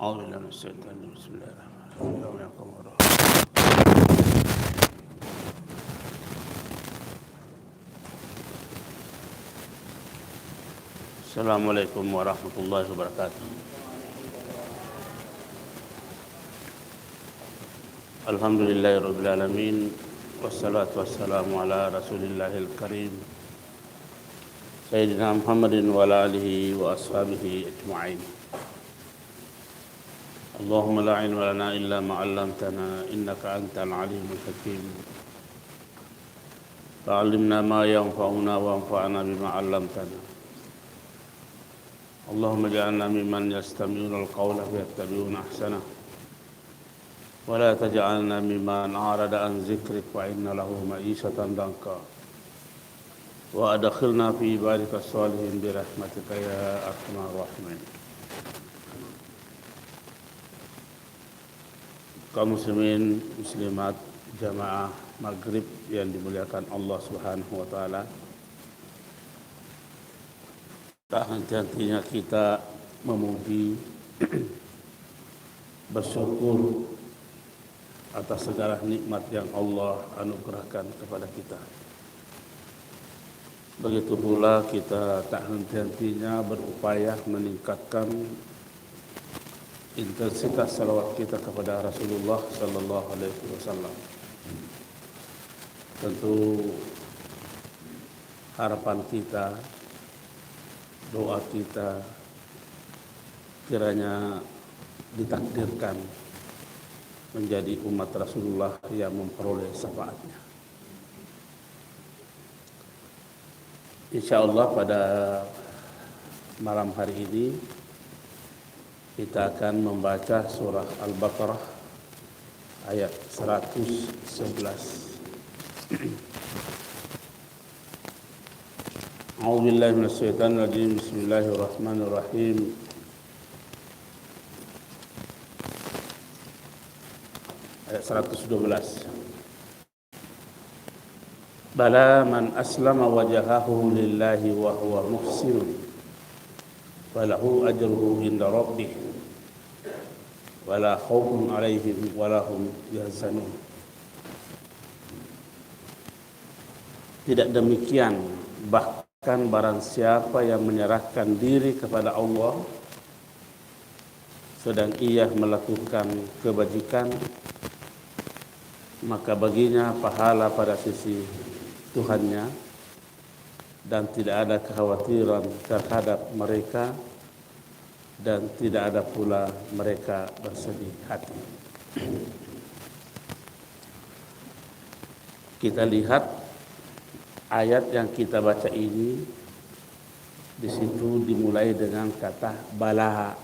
أعوذ بالله من الشيطان الرجيم بسم الله الرحمن الرحيم السلام عليكم ورحمة الله وبركاته. الحمد لله رب العالمين والصلاة والسلام على رسول الله الكريم سيدنا محمد وعلى آله وأصحابه أجمعين. اللهم لا علم لنا إلا ما علمتنا إنك أنت العليم الحكيم. فعلمنا ما ينفعنا وانفعنا بما علمتنا. اللهم اجعلنا ممن يستمعون القول فيتبعون أحسنه ولا تجعلنا ممن أعرض عن ذكرك وإن له معيشة ضنكا وأدخلنا في عبادك الصالحين برحمتك يا أرحم الراحمين. Kaum muslimin muslimat jamaah maghrib yang dimuliakan Allah Subhanahu wa taala, tak henti-hentinya kita memuji bersyukur atas segala nikmat yang Allah anugerahkan kepada kita. Begitu pula kita tak henti-hentinya berupaya meningkatkan intensitas salawat kita kepada Rasulullah sallallahu alaihi wasallam. Tentu harapan kita, doa kita kiranya ditakdirkan menjadi umat Rasulullah yang memperoleh syafaatnya. Insyaallah pada malam hari ini kita akan membaca surah Al-Baqarah ayat 111. A'udzubillahi minasyaitonir rajim. Bismillahirrahmanirrahim. Ayat 112. Bala man aslama wajhahu lillahi wa huwa muhsin falahu ajruhu inda rabbih wala khaufun alaihim wala hum yahzanun. Tidak demikian, bahkan barang siapa yang menyerahkan diri kepada Allah sedang ia melakukan kebajikan, maka baginya pahala pada sisi Tuhannya dan tidak ada kekhawatiran terhadap mereka dan tidak ada pula mereka bersedih hati. Kita lihat ayat yang kita baca ini, di situ dimulai dengan kata bala.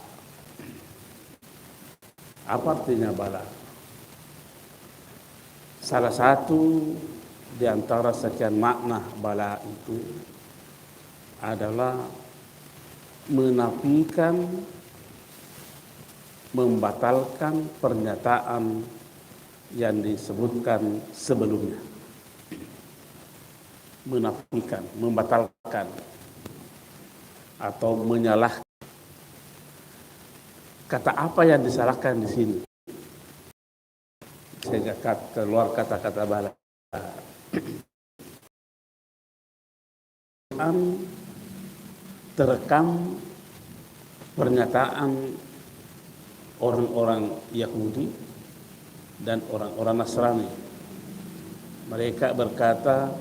Apa artinya bala? Salah satu di antara sekian makna bala itu adalah menafikan, membatalkan pernyataan yang disebutkan sebelumnya. Menafikan, membatalkan atau menyalahkan. Kata apa yang disalahkan di sini? Sehingga keluar kata-kata bala. Terekam pernyataan orang-orang Yahudi dan orang-orang Nasrani. Mereka berkata,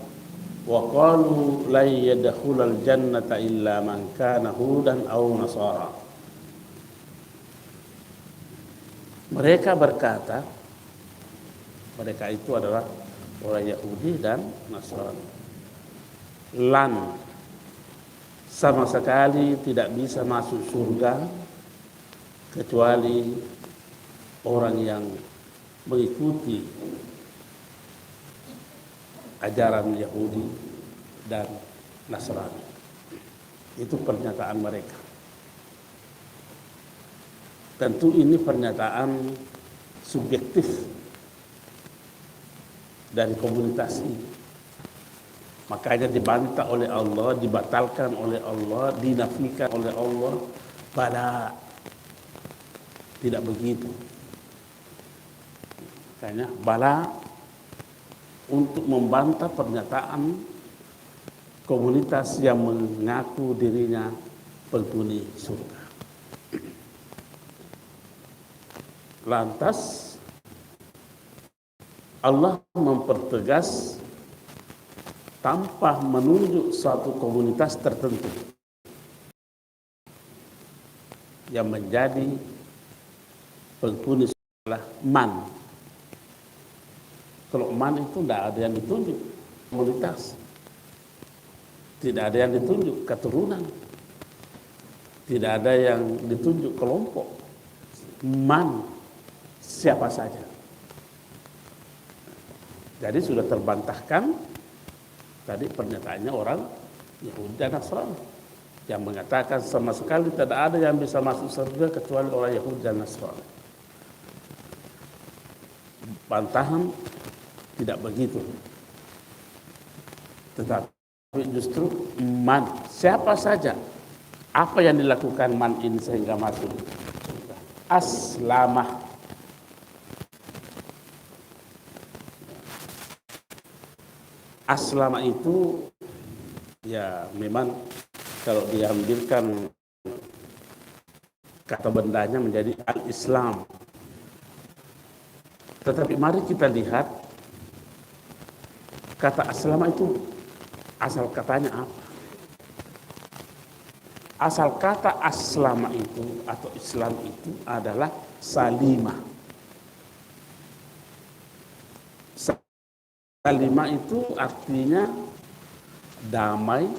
wa qalu la yadkhulul jannata illa man kana hudan aw nasara. Mereka berkata, mereka itu adalah orang Yahudi dan Nasrani. Lan, sama sekali tidak bisa masuk surga kecuali orang yang mengikuti ajaran Yahudi dan Nasrani. Itu pernyataan mereka. Tentu ini pernyataan subjektif dari komunitas ini. Makanya dibantah oleh Allah, dibatalkan oleh Allah, dinafikan oleh Allah pada Tidak begitu. Makanya bala untuk membantah pernyataan komunitas yang mengaku dirinya penghuni surga. Lantas Allah mempertegas tanpa menunjuk suatu komunitas tertentu yang menjadi penghuni surga man. Kalau man itu tidak ada yang ditunjuk komunitas, tidak ada yang ditunjuk keturunan, tidak ada yang ditunjuk kelompok. Man siapa saja. Jadi sudah terbantahkan tadi pernyataannya orang Yahudi dan Nasrani yang mengatakan sama sekali tidak ada yang bisa masuk surga kecuali orang Yahudi dan Nasrani. Bantahan tidak begitu. Tetapi justru man, siapa saja, apa yang dilakukan man ini sehingga masuk surga? Aslamah. Aslama itu ya memang kalau diambilkan kata bendanya menjadi al-Islam. Tetapi mari kita lihat kata aslama itu asal katanya apa? Asal kata aslama itu atau Islam itu adalah salimah. Salimah itu artinya damai,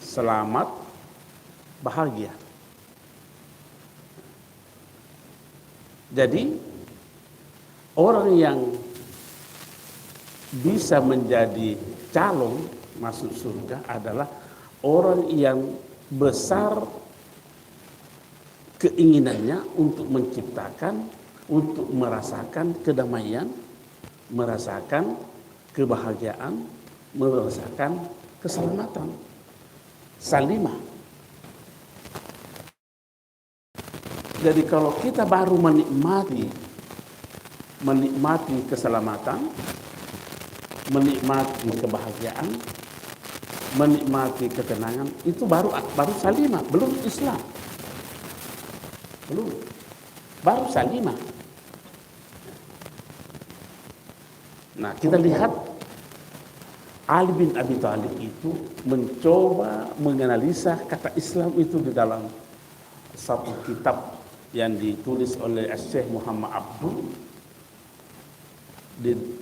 selamat, bahagia. Jadi orang yang bisa menjadi calon masuk surga adalah orang yang besar keinginannya untuk menciptakan, untuk merasakan kedamaian, merasakan kebahagiaan, merasakan keselamatan. Salimah. Jadi kalau kita baru menikmati keselamatan, menikmati kebahagiaan, menikmati ketenangan, itu baru salimah, belum Islam. Belum. Baru salimah. Nah, kita lihat Ali bin Abi Thalib itu mencoba menganalisa kata Islam itu di dalam satu kitab yang ditulis oleh Syekh Muhammad Abdul,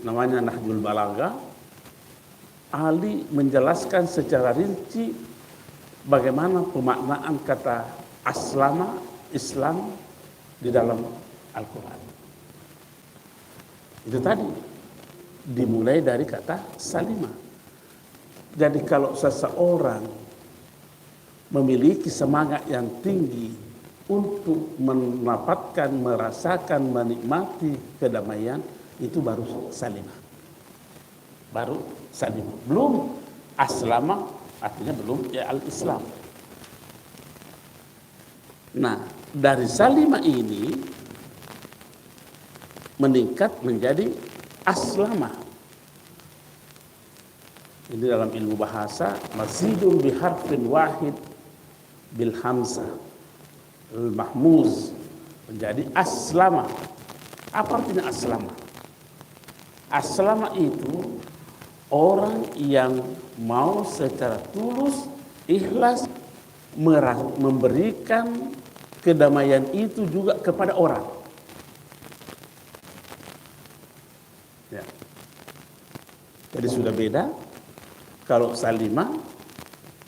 namanya Nahjul Balagha. Ali menjelaskan secara rinci bagaimana pemaknaan kata aslama, Islam di dalam Al-Quran. Itu tadi dimulai dari kata salimah. Jadi kalau seseorang memiliki semangat yang tinggi untuk mendapatkan, merasakan, menikmati kedamaian, itu baru salimah. Baru salimah. Belum aslama, artinya belum ya al-Islam. Nah, dari salimah ini meningkat menjadi aslama. Ini dalam ilmu bahasa mazidun biharfin wahid bil hamzah al mahmuz menjadi aslama. Apa artinya aslama? Aslama itu orang yang mau secara tulus, ikhlas memberikan kedamaian itu juga kepada orang. Ya. Jadi sudah beda. Kalau salimah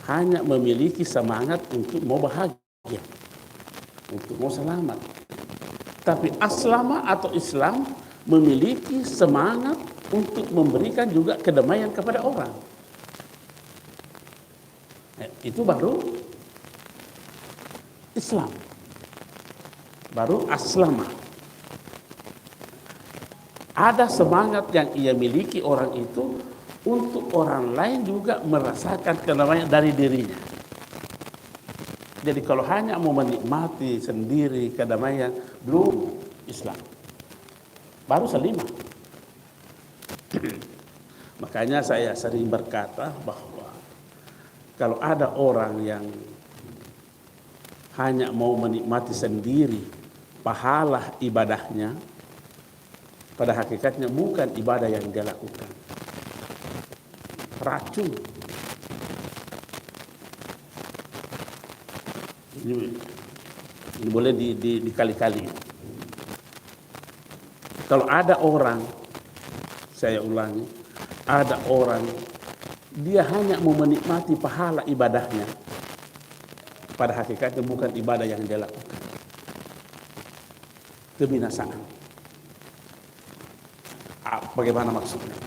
hanya memiliki semangat untuk mau bahagia, untuk mau selamat. Tapi aslama atau Islam memiliki semangat untuk memberikan juga kedamaian kepada orang. Itu baru Islam. Baru aslama. Ada semangat yang ia miliki orang itu untuk orang lain juga merasakan kedamaian dari dirinya. Jadi kalau hanya mau menikmati sendiri kedamaian, belum Islam, baru selima. Makanya saya sering berkata bahwa kalau ada orang yang hanya mau menikmati sendiri pahala ibadahnya, pada hakikatnya bukan ibadah yang dia lakukan, racun. Ini boleh dikali-kali. Kalau ada orang, saya ulangi, ada orang dia hanya mau menikmati pahala ibadahnya, pada hakikatnya bukan ibadah yang dia lakukan, kebinasaan. Bagaimana maksudnya?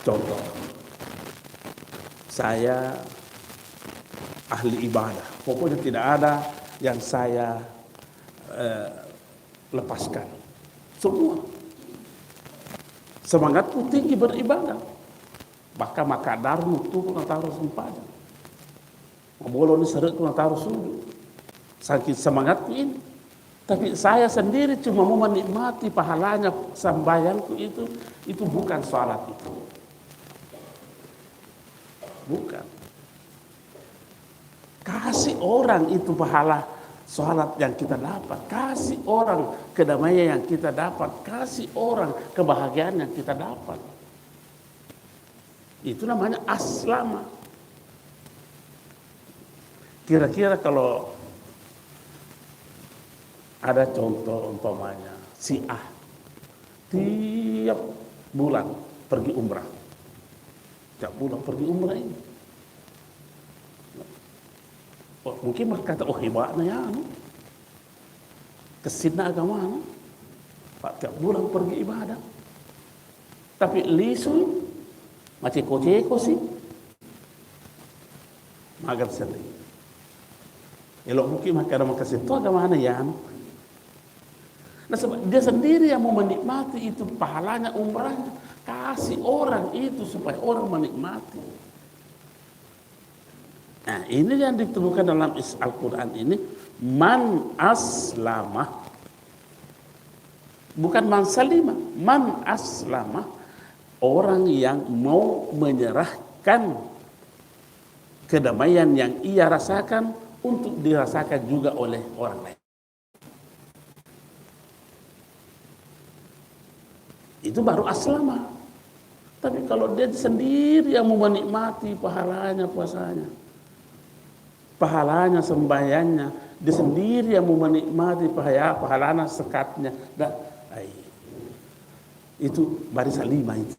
Contoh, saya ahli ibadah, pokoknya tidak ada yang saya lepaskan. Semua semangatku tinggi beribadah, bahkan maka darmu tu kena taruh sempadan, boleh ni seret kena taruh sujud, saking semangatku ini. Tapi saya sendiri cuma mau menikmati pahalanya sembahyangku itu bukan salat itu, bukan. Kasih orang itu pahala salat yang kita dapat, kasih orang kedamaian yang kita dapat, kasih orang kebahagiaan yang kita dapat. Itu namanya aslama. Kira-kira kalau ada contoh umpamanya si A tiap bulan pergi umrah, tiap bulan pergi umrah ini, mungkin berkata, oh hebatnya ya, kesina agama, Pak tiap bulan pergi ibadah. Tapi lisu macam koceko sih, magar sendiri. Elok mungkin makanya makasih itu agama ya. Nah, sebab dia sendiri yang mau menikmati itu pahalanya umrahnya, kasih orang itu supaya orang menikmati. Nah, ini yang ditemukan dalam Al-Quran ini, man aslama, bukan man salima, man aslama, orang yang mau menyerahkan kedamaian yang ia rasakan untuk dirasakan juga oleh orang lain. Itu baru aslama. Tapi kalau dia sendiri yang mau menikmati pahalanya puasanya, pahalanya sembahyangnya, dia sendiri yang mau menikmati pahalanya sekatnya, itu barisan 5 itu.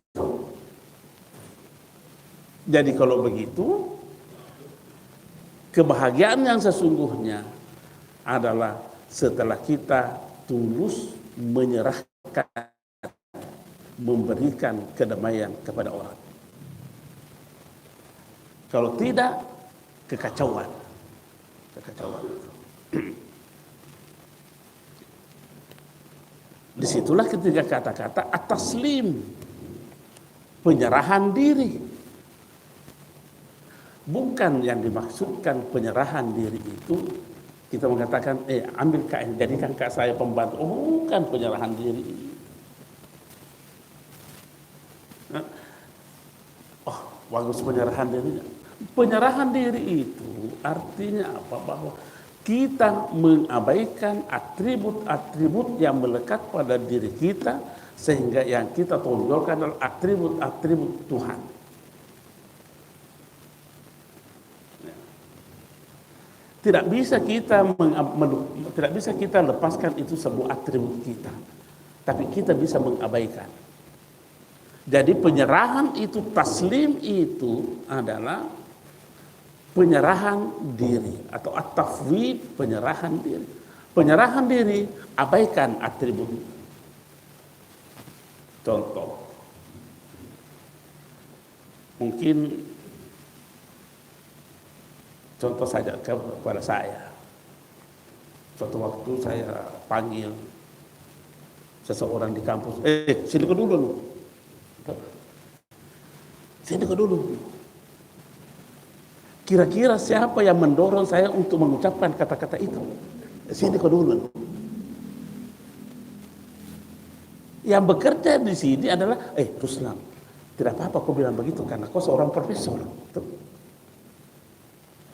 Jadi kalau begitu, kebahagiaan yang sesungguhnya adalah setelah kita tulus menyerahkan, memberikan kedamaian kepada orang. Kalau tidak, kekacauan. Disitulah ketika kata-kata at-taslim, penyerahan diri. Bukan yang dimaksudkan penyerahan diri itu kita mengatakan ambil kain, jadikan kak saya pembantu. Oh, bukan penyerahan diri. Oh, bagus penyerahan diri. Penyerahan diri itu artinya apa? Bahwa kita mengabaikan atribut-atribut yang melekat pada diri kita, sehingga yang kita tonjolkan adalah atribut-atribut Tuhan. Tidak bisa kita lepaskan itu sebuah atribut kita, tapi kita bisa mengabaikan. Jadi penyerahan itu, taslim itu adalah penyerahan diri atau at-tafwid, penyerahan diri. Penyerahan diri, abaikan atribut. Contoh, mungkin contoh saja kepada saya. Suatu waktu saya panggil seseorang di kampus, sini ke dulu. Sini ke dulu. Kira-kira siapa yang mendorong saya untuk mengucapkan kata-kata itu? Sini kau dulu. Yang bekerja di sini adalah, Ruslan, tidak apa-apa kau bilang begitu karena kau seorang profesor.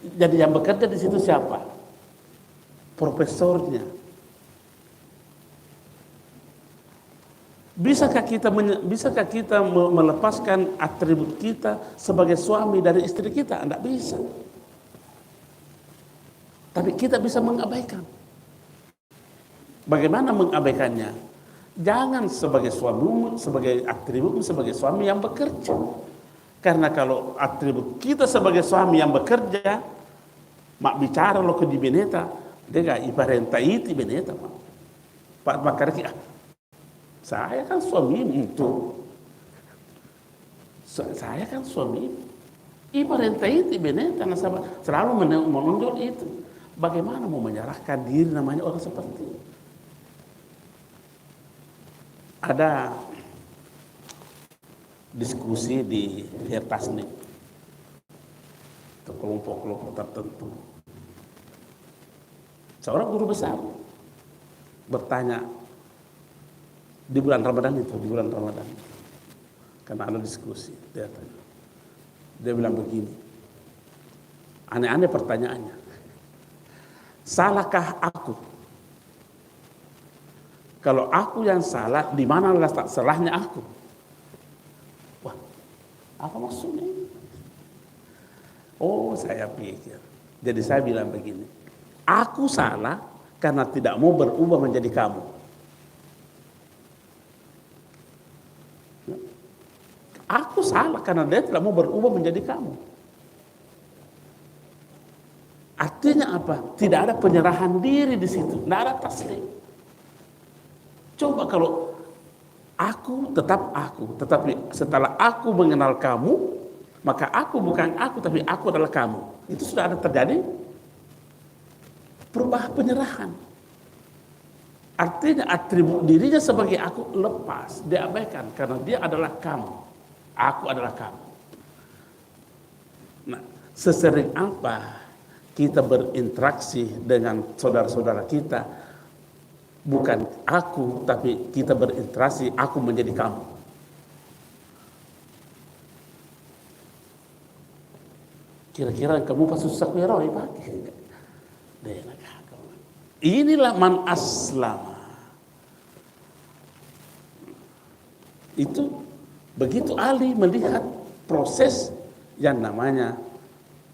Jadi yang bekerja di situ siapa? Profesornya. Bisakah kita melepaskan atribut kita sebagai suami dari istri kita? Tidak bisa. Tapi kita bisa mengabaikan. Bagaimana mengabaikannya? Jangan sebagai suamimu, sebagai atributmu sebagai suami yang bekerja. Karena kalau atribut kita sebagai suami yang bekerja, mak bicara lo ke di beneta, dia gak iparenta iti beneta, pak makarki, saya kan suamimu itu, saya kan suamimu, iparenta iti beneta, selalu menonjol itu. Bagaimana mau menyerahkan diri namanya orang seperti itu? Ada diskusi di Hertasnik atau kelompok-kelompok tertentu. Seorang guru besar bertanya di bulan Ramadan karena ada diskusi. Dia bilang begini, aneh-aneh pertanyaannya, salahkah aku? Kalau aku yang salah, di mana letak salahnya aku? Wah, apa maksudnya? Oh, saya pikir. Jadi saya bilang begini, aku salah karena tidak mau berubah menjadi kamu. Aku salah karena dia tidak mau berubah menjadi kamu. Artinya apa? Tidak ada penyerahan diri di situ, tidak ada taslim. Coba kalau aku tetap aku, tetapi setelah aku mengenal kamu, maka aku bukan aku, tapi aku adalah kamu. Itu sudah ada terjadi perubahan penyerahan. Artinya atribut dirinya sebagai aku lepas, diabaikan karena dia adalah kamu. Aku adalah kamu. Nah, sesering apa kita berinteraksi dengan saudara-saudara kita, bukan aku, tapi kita berinteraksi, aku menjadi kamu. Kira-kira kamu pas susah kuiroi pakai. Inilah man aslama. Itu begitu Ali melihat proses yang namanya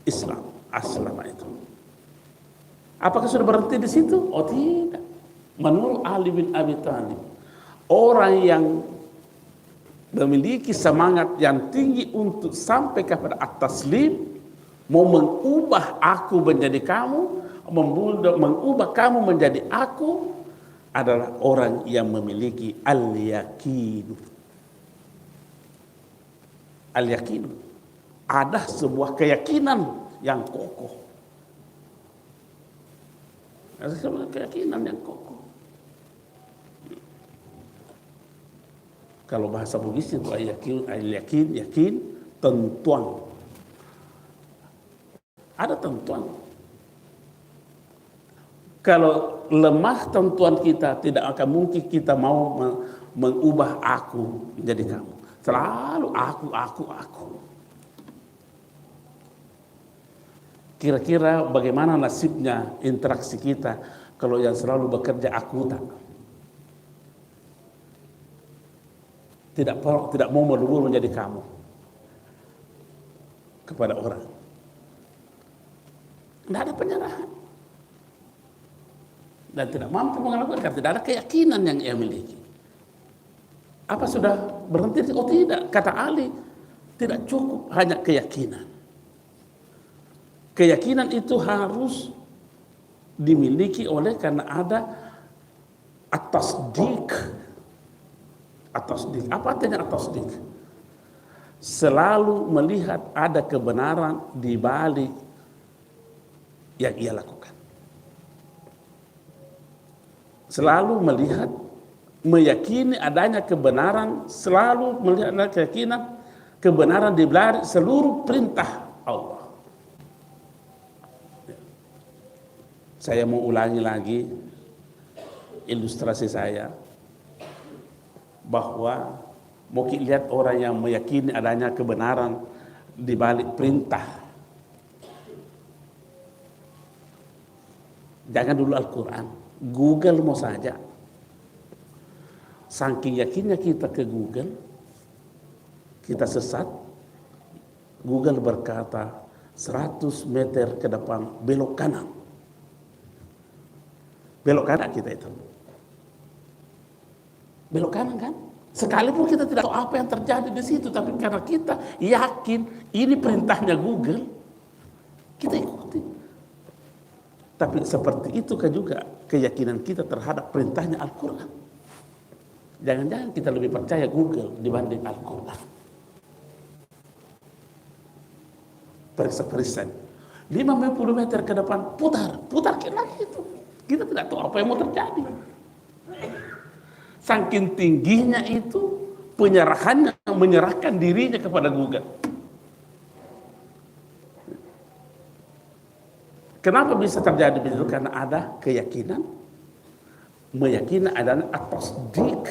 Islam, aslama itu. Apakah sudah berhenti di situ? Oh tidak. Menurut Ali bin Abi Thalib, orang yang memiliki semangat yang tinggi untuk sampai kepada at-taslim, mau mengubah aku menjadi kamu, mengubah kamu menjadi aku, adalah orang yang memiliki al-yakin. Al-yakin, ada sebuah keyakinan yang kokoh. Ada sebuah keyakinan yang kokoh. Kalau bahasa Bugis itu yakin, tentuan. Ada tentuan. Kalau lemah tentuan kita, tidak akan mungkin kita mau mengubah aku menjadi kamu. Selalu aku. Kira-kira bagaimana nasibnya interaksi kita kalau yang selalu bekerja aku tak? Tidak mau berubah menjadi kamu kepada orang. Tidak ada penyerahan. Dan tidak mampu melakukan karena tidak ada keyakinan yang ia miliki. Apa sudah berhenti? Oh tidak, kata Ali, tidak cukup hanya keyakinan. Keyakinan itu harus dimiliki oleh karena ada at-tasdiq. At-tasdiq. Apa artinya at-tasdiq? Selalu melihat ada kebenaran di balik yang ia lakukan. Selalu melihat, meyakini adanya kebenaran, selalu melihat ada keyakinan kebenaran di balik seluruh perintah Allah. Saya mau ulangi lagi ilustrasi saya bahwa mau lihat orang yang meyakini adanya kebenaran di balik perintah. Jangan dulu Al-Quran, Google mau saja. Saking yakinnya kita ke Google, kita sesat. Google berkata 100 meter ke depan belok kanan. Belok kanan kita itu. Belok kanan kan? Sekalipun kita tidak tahu apa yang terjadi di situ, tapi karena kita yakin ini perintahnya Google, kita ikuti. Tapi seperti itu kan juga keyakinan kita terhadap perintahnya Al-Quran. Jangan-jangan kita lebih percaya Google dibanding Al-Quran. Periksa-periksa 50 meter ke depan putar ke lagi itu. Kita tidak tahu apa yang mau terjadi. Saking tingginya itu penyerahannya, menyerahkan dirinya kepada Google. Kenapa bisa terjadi begitu? Karena ada keyakinan, meyakini adanya at-tasdiq,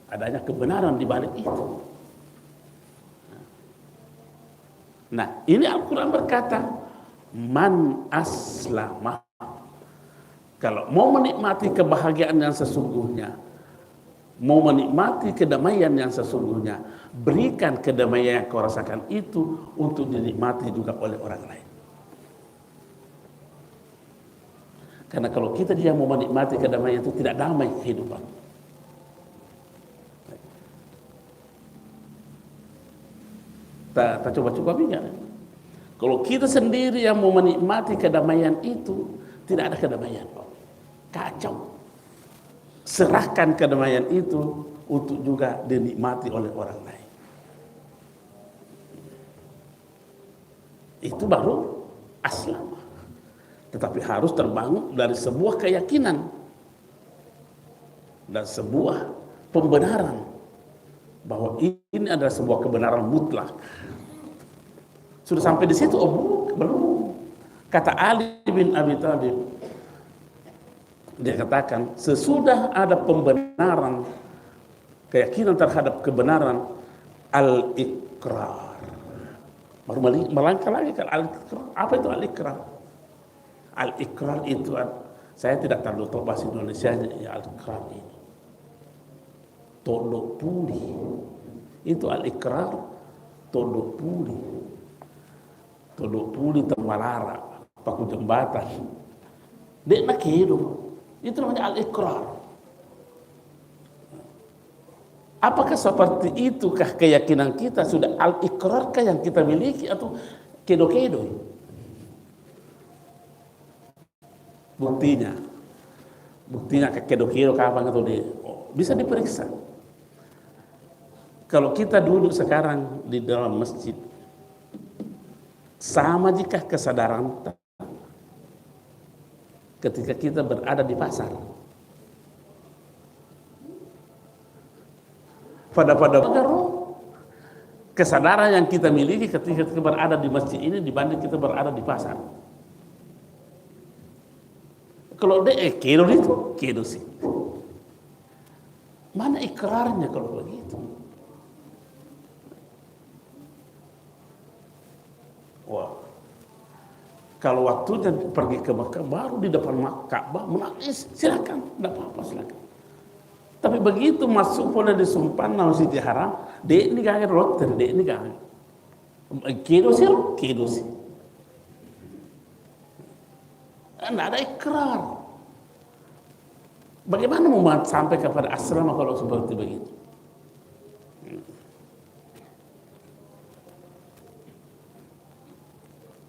adanya kebenaran di balik itu. Nah, ini Al-Quran berkata, man aslama. Kalau mau menikmati kebahagiaan yang sesungguhnya, mau menikmati kedamaian yang sesungguhnya, berikan kedamaian yang kau rasakan itu untuk dinikmati juga oleh orang lain. Karena kalau kita dia mau menikmati kedamaian itu, tidak damai kehidupan. Tak coba-coba pikir. Kalau kita sendiri yang mau menikmati kedamaian itu, tidak ada kedamaian. Kacau. Serahkan kedamaian itu untuk juga dinikmati oleh orang lain. Itu baru aslam. Tetapi harus terbangun dari sebuah keyakinan dan sebuah pembenaran bahwa ini adalah sebuah kebenaran mutlak. Sudah sampai di situ? Oh, belum. Kata Ali bin Abi Thalib, dia katakan sesudah ada pembenaran, keyakinan terhadap kebenaran, al-iqrar. Baru melangkah lagi ke al-iqrar. Apa itu al-iqrar? Al-iqrar itu, saya tidak terlalu tahu bahasa Indonesianya ya al-iqrar ini. Tolok puli. Itu al-iqrar, tolok puli. Tolok puli termalara, paku jembatan. Dek nak hidup. Itu namanya al-iqrar. Apakah seperti itukah keyakinan kita? Sudah al-iqrarkah yang kita miliki atau kedo-kedo? Buktinya kedo-kedo kapan atau bisa diperiksa. Kalau kita duduk sekarang di dalam masjid, sama jika kesadaran ketika kita berada di pasar. Pada kesadaran yang kita miliki ketika kita berada di masjid ini dibanding kita berada di pasar. Kalau kedo itu, kedo sih. Mana ikrarnya kalau begitu? Wah, kalau waktunya pergi ke Makkah baru di depan Ka'bah menangis, silakan, tidak apa-apa silakan. Tapi begitu masuk pula di Sumpan Masjidil Haram, dek ini gak ada roter, dek ini gak ada. Kedo sih. Tidak ada ikrar. Bagaimana mau sampai kepada asrama kalau seperti begitu?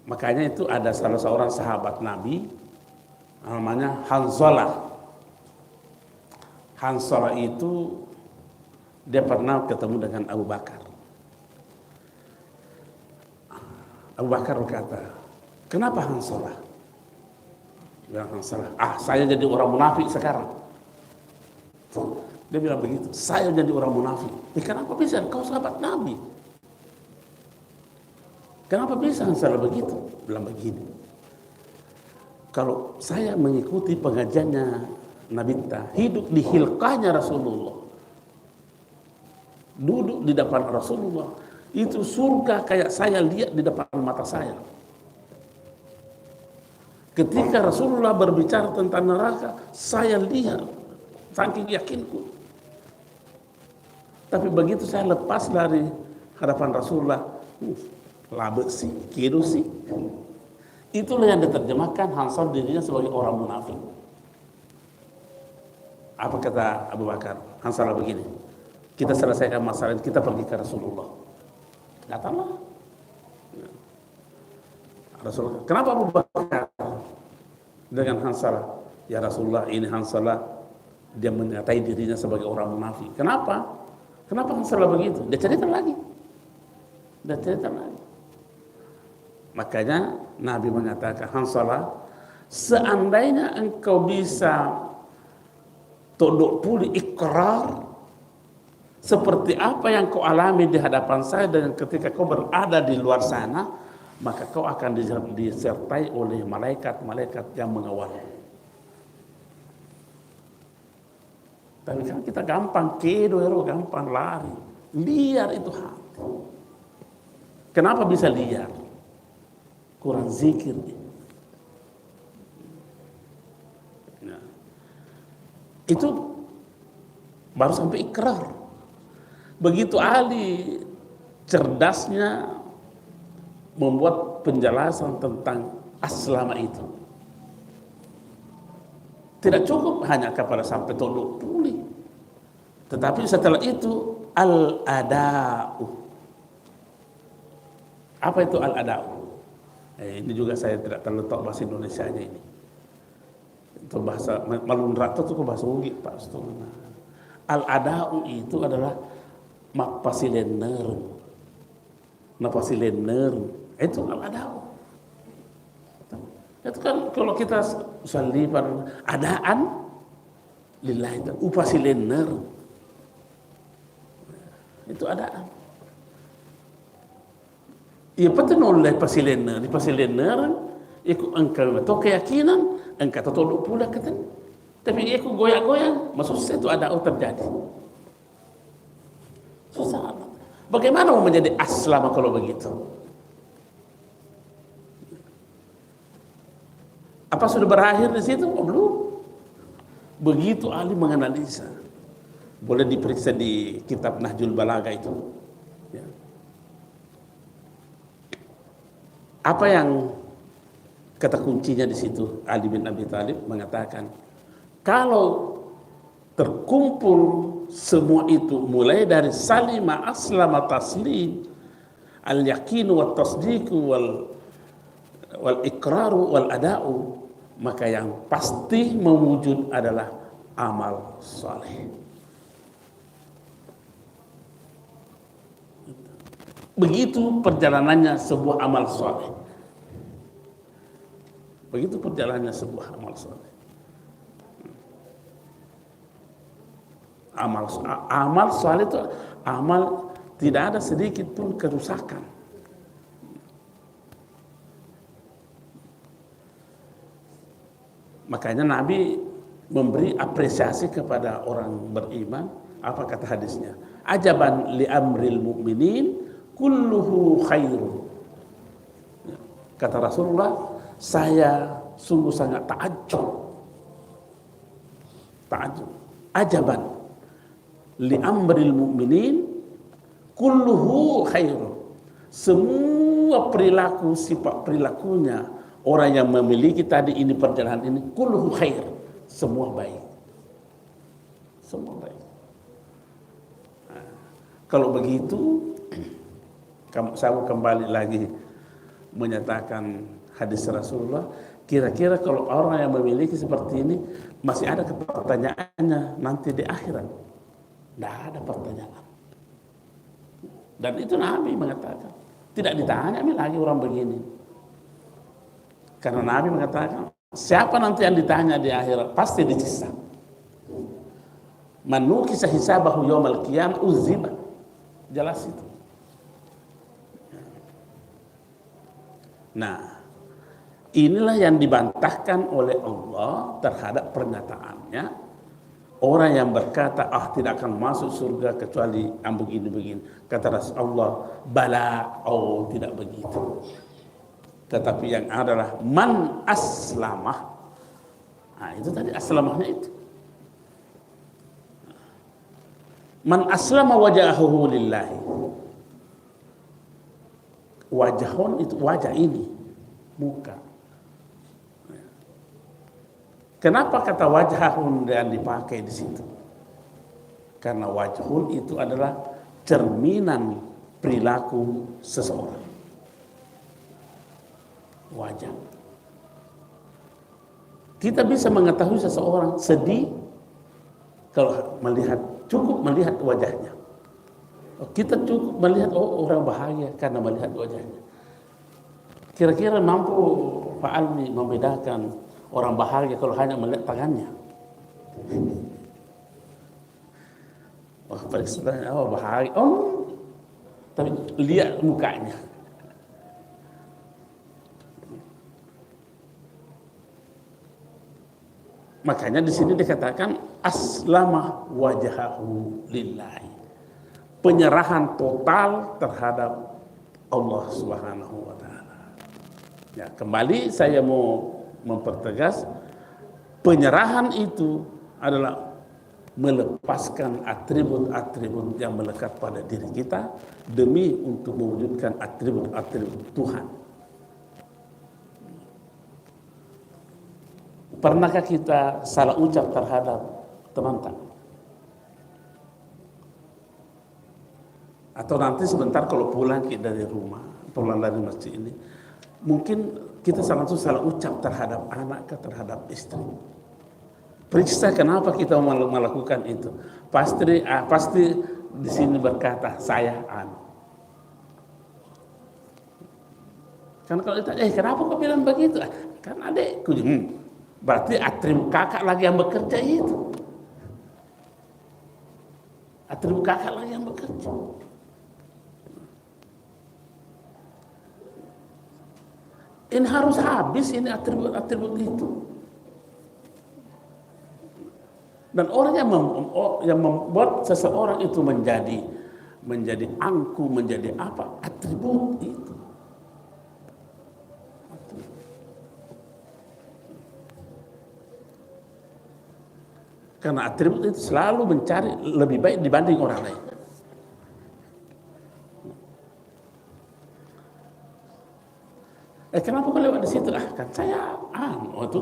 Makanya itu ada salah seorang sahabat Nabi namanya Hanzalah. Hanzalah itu dia pernah ketemu dengan Abu Bakar. Abu Bakar berkata, "Kenapa Hanzalah?" Bilang Hanzalah, saya jadi orang munafik sekarang. Dia bilang begitu, saya jadi orang munafik. Kenapa bisa? Kau sahabat Nabi. Kenapa bisa Hanzalah begitu? Bilang begini. Kalau saya mengikuti pengajiannya Nabi Ta, hidup di hilqahnya Rasulullah, duduk di depan Rasulullah, itu surga kayak saya lihat di depan mata saya. Ketika Rasulullah berbicara tentang neraka, saya lihat, saking yakinku. Tapi begitu saya lepas dari hadapan Rasulullah, labet sih, kira sih. Itulah yang diterjemahkan Hansal dirinya sebagai orang munafik. Apa kata Abu Bakar? Hansal begini, kita selesaikan masalah ini, kita pergi ke Rasulullah. Datanglah Rasulullah. Kenapa Abu Bakar dengan Hansal? Ya Rasulullah, ini Hansal dia menyatai dirinya sebagai orang munafik. Kenapa? Kenapa Hansal begitu? Dia cerita lagi. Makanya Nabi mengatakan, Hansalah, seandainya engkau bisa todok puli ikrar seperti apa yang kau alami di hadapan saya dan ketika kau berada di luar sana, maka kau akan disertai oleh malaikat-malaikat yang mengawal. Tapi kan kita gampang kedo, gampang lari, liar itu hati. Kenapa bisa liar? Kurang zikir. Nah, itu baru sampai ikrar. Begitu Ali cerdasnya membuat penjelasan tentang aslama itu. Tidak cukup hanya kepada sampai tolok pulih. Tetapi setelah itu al-ada'u. Apa itu al-ada'u? Ini juga saya tidak terlalu tahu bahasa Indonesianya ini. Itu bahasa Malundrato itu bahasa Ugi Pak Ustaz. Al-ada'u itu adalah mapasilener. Napasilener. Itu al-ada'u. Itu kan kalau kita salli pada adaan lillahi ta'ala upasilener. Itu adaan. Ia penting oleh pasilener, di pasilener ikut engkau atau keyakinan engkau tolok pula kata. Tapi ikut goyang-goyang, maksudnya itu ada terjadi. Susah. Bagaimana mau menjadi aslama kalau begitu? Apa sudah berakhir di situ? Oh, belum. Begitu ahli menganalisa. Boleh diperiksa di kitab Nahjul Balagha itu. Ya. Apa yang kata kuncinya di situ? Ali bin Abi Thalib mengatakan, kalau terkumpul semua itu mulai dari salima aslama taslim al yaqinu wat tasdiqu wal iqraru wal ada'u, maka yang pasti mewujud adalah amal saleh. Begitu perjalanannya sebuah amal saleh. Begitu perjalanannya sebuah amal saleh. Amal saleh itu amal tidak ada sedikit pun kerusakan. Makanya Nabi memberi apresiasi kepada orang beriman. Apa kata hadisnya? Ajaban li amril mu'minin kulluhu khairun. Kata Rasulullah, saya sungguh sangat ta'ajjub. Ajaban li amril mu'minin kulluhu khairun. Semua perilaku, sifat perilakunya orang yang memiliki tadi ini perjalanan ini kulluhu khair, semua baik. Semua baik. Nah, kalau begitu saya kembali lagi menyatakan hadis Rasulullah, kira-kira kalau orang yang memiliki seperti ini masih ada pertanyaannya nanti di akhirat? Tidak ada pertanyaan. Dan itu Nabi mengatakan, tidak ditanya lagi orang begini. Karena Nabi mengatakan, siapa nanti yang ditanya di akhirat pasti disiksa. Man nukisa hisabahu yaumal qiyamah uziba. Jelas itu. Nah, Inilah yang dibantahkan oleh Allah terhadap pernyataannya. Orang yang berkata, tidak akan masuk surga kecuali yang begini-begini. Kata Rasulullah, bala, tidak begitu. Tetapi yang adalah man aslamah. Nah, itu tadi aslamahnya itu. Man aslama wajahahu lillahi. Wajahun itu wajah ini, muka. Kenapa kata wajahun yang dipakai di situ? Karena wajhun itu adalah cerminan perilaku seseorang. Wajah. Kita bisa mengetahui seseorang sedih kalau cukup melihat wajahnya. Kita cukup melihat orang bahagia karena melihat wajahnya. Kira-kira mampu Pak Almi membedakan orang bahagia kalau hanya melihat tangannya? Bahagia. Tapi lihat mukanya. Makanya di sini dikatakan aslama wajahahu lillahi. Penyerahan total terhadap Allah Subhanahu wa taala. Ya, kembali saya mau mempertegas, penyerahan itu adalah melepaskan atribut-atribut yang melekat pada diri kita demi untuk mewujudkan atribut-atribut Tuhan. Pernahkah kita salah ucap terhadap teman-teman? Atau nanti sebentar kalau pulang dari rumah, pulang dari masjid ini, mungkin kita salah ucap terhadap anak, terhadap istri. Periksa kenapa kita melakukan itu. Pasti di sini berkata saya anu. Kan kalau ditanya, kenapa kau bilang begitu? Kan adekku. Berarti atribut kakak lagi yang bekerja itu. Atribut kakak lagi yang bekerja. Ini harus habis ini atribut-atribut itu. Dan orang yang membuat seseorang itu menjadi angku, menjadi apa? Atribut itu. Karena atribut itu selalu mencari lebih baik dibanding orang lain. Kenapa kau lewat di situ? Kan saya itu.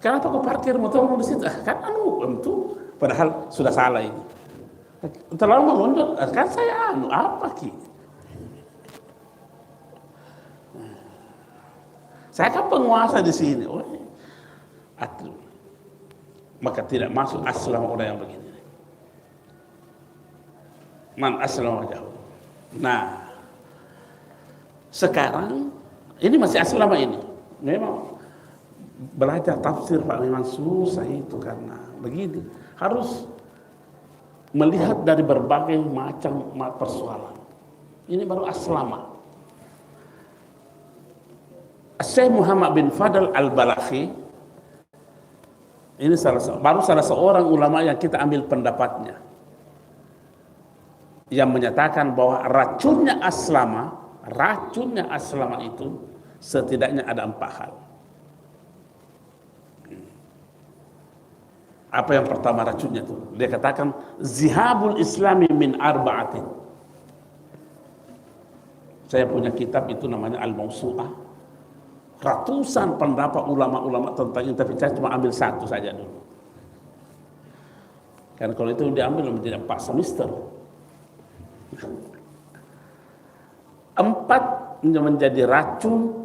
Kenapa kau parkir motor di situ? Kan itu. Padahal sudah salah ini. Terlalu melonjak. Kan saya apa ki? Saya kan penguasa di sini. Maka tidak masuk aslam orang yang begini. Man aslam wajahu. Nah, sekarang ini masih aslam ini. Memang belajar tafsir Pak memang susah itu karena begini. Harus melihat dari berbagai macam persoalan. Ini baru aslama. Syekh Muhammad bin Fadl Al-Balakhi ini baru salah seorang ulama yang kita ambil pendapatnya, yang menyatakan bahwa racunnya aslama itu setidaknya ada 4 hal. Apa yang pertama racunnya itu? Dia katakan zihabul islami min arba'atin. Saya punya kitab itu namanya Al-Mawsu'ah. Ratusan pendapat ulama-ulama tentang ini, tapi saya cuma ambil 1 saja dulu. Karena kalau itu diambil menjadi 4 semester. 4 menjadi racun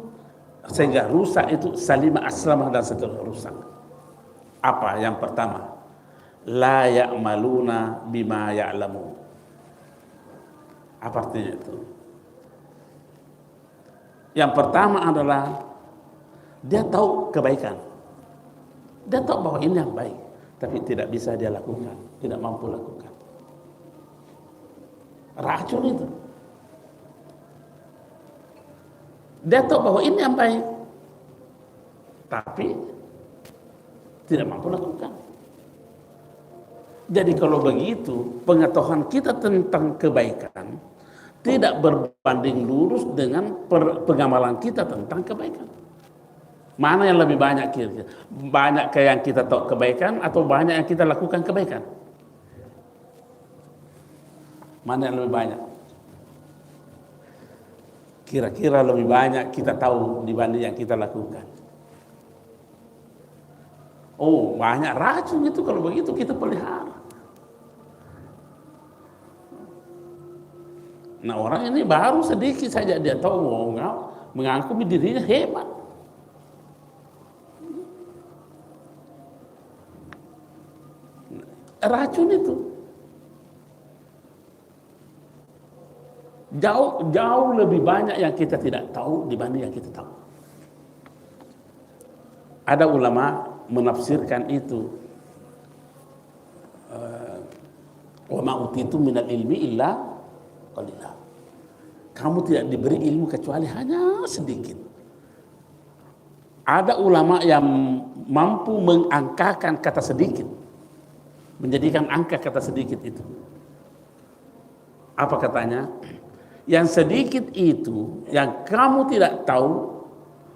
sehingga rusak itu salima aslamah dan seterusnya rusak. Apa yang pertama? La ya'maluna bima ya'lamu. Apa artinya itu? Yang pertama adalah dia tahu kebaikan. Dia tahu bahwa ini yang baik, tapi tidak bisa dia lakukan, tidak mampu lakukan. Racun itu. Dia tahu bahwa ini yang baik, tapi tidak mampu lakukan. Jadi kalau begitu, pengetahuan kita tentang kebaikan tidak berbanding lurus dengan pengamalan kita tentang kebaikan. Mana yang lebih banyak kira-kira? Banyak yang kita tahu kebaikan atau banyak yang kita lakukan kebaikan? Mana yang lebih banyak? Kira-kira lebih banyak kita tahu dibanding yang kita lakukan. Oh, banyak racun itu kalau begitu kita pelihara. Nah, orang ini baru sedikit saja dia tahu mengaku dirinya hebat. Racun itu jauh lebih banyak yang kita tidak tahu dibanding yang kita tahu. Ada ulama menafsirkan itu, wa ma utitu minal ilmi illa qalila. Kamu tidak diberi ilmu kecuali hanya sedikit. Ada ulama yang mampu mengangkakan kata sedikit, menjadikan angka kata sedikit itu. Apa katanya? Yang sedikit itu yang kamu tidak tahu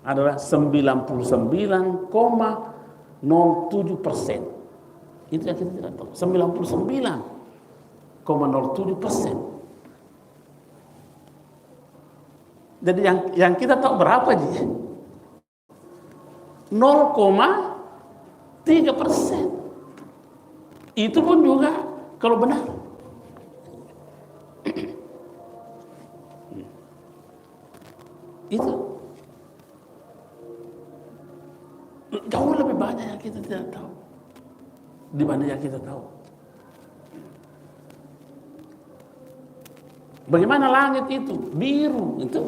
adalah 99,07%. Itu yang kita tidak tahu. 99,07%. Jadi yang kita tahu berapa aja? 0,3%. Itu pun juga kalau benar. Itu jauh lebih banyak yang kita tidak tahu dibanding yang kita tahu. Bagaimana langit itu biru, itu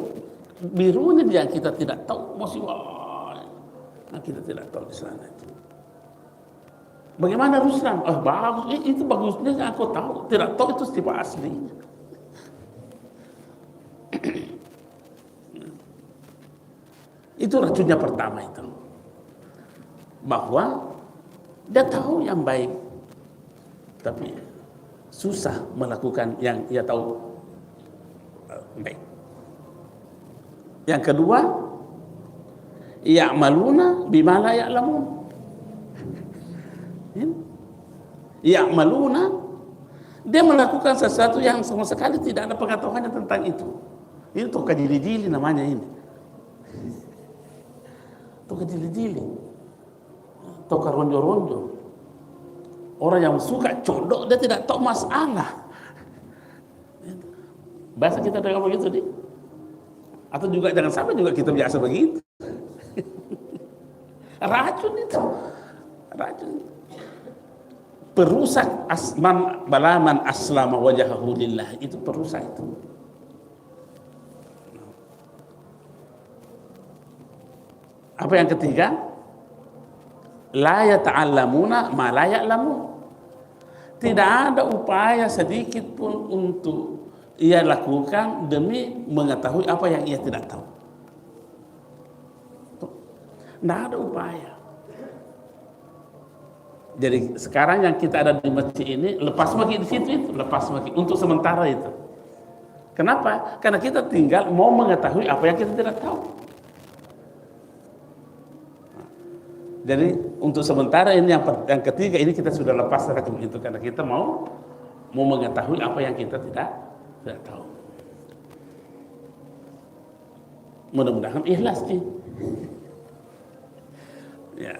birunya dia kita tidak tahu, masih nah, kita tidak tahu di sana itu. Bagaimana Ruslan? Bagus, itu bagusnya aku tahu, tidak tahu itu tipe aslinya. Itu racunnya pertama itu, bahwa dia tahu yang baik, tapi susah melakukan yang ia tahu baik. Yang kedua, ya'maluna bima la ya'lamun. Ya'maluna, dia melakukan sesuatu yang sama sekali tidak ada pengetahuannya tentang itu. Itu toka jili-jili namanya ini. Toka jili-jili, toka ronjo-ronjo. Orang yang suka codok dia tidak tahu masalah. Bahasa kita dengar begitu nih. Atau juga jangan sampai juga kita biasa begitu. Racun itu, racun. Perusak balaman aslama wajahahu lillah, itu perusak itu. Apa yang ketiga? La yata'allamuna ma la ya'lamun. Tidak ada upaya sedikit pun untuk ia lakukan demi mengetahui apa yang ia tidak tahu. Tidak ada upaya. Jadi sekarang yang kita ada di masjid ini, lepas maki di situ itu, lepas maki untuk sementara itu. Kenapa? Karena kita tinggal mau mengetahui apa yang kita tidak tahu. Jadi untuk sementara ini yang ketiga ini kita sudah lepas dari itu karena kita mau mengetahui apa yang kita tidak tahu. Mudah-mudahan ikhlas sih. Ya.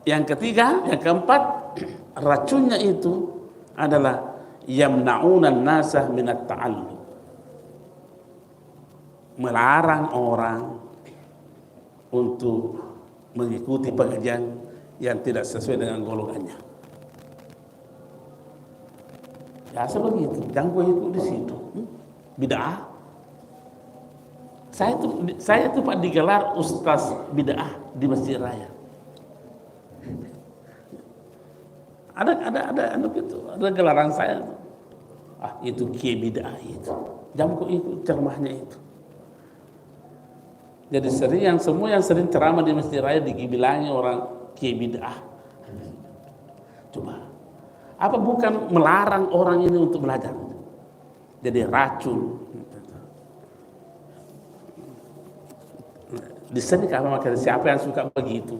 Yang ketiga, yang keempat, racunnya itu adalah yamna'unan nasa minat ta'allum. Melarang orang untuk mengikuti pengajian yang tidak sesuai dengan golongannya. Ya begitu, jangan gue ikut di situ. Bid'ah. Saya itu Pak digelar ustaz bid'ah di Masjid Raya. Ada gitu, ada gelaran saya. itu kiai bid'ah itu. Jangan kok ikut ceramahnya itu. Jadi semua yang sering ceramah di Masjid Raya dibilangi orang kiai bid'ah. Coba, apa bukan melarang orang ini untuk belajar? Jadi racun. Di sini apa makanya siapa yang suka begitu?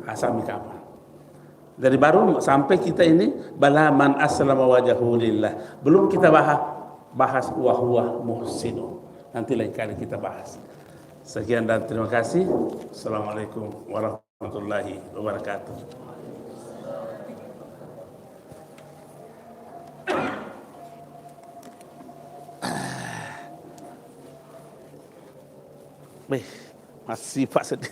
Asami kapan? Dari baru sampai kita ini balaman aslama wajhahu lillah. Belum kita bahas wa huwa muhsinun. Nanti lain kali kita bahas. Sekian dan terima kasih. Assalamualaikum warahmatullahi wabarakatuh. Masih Pak sedih.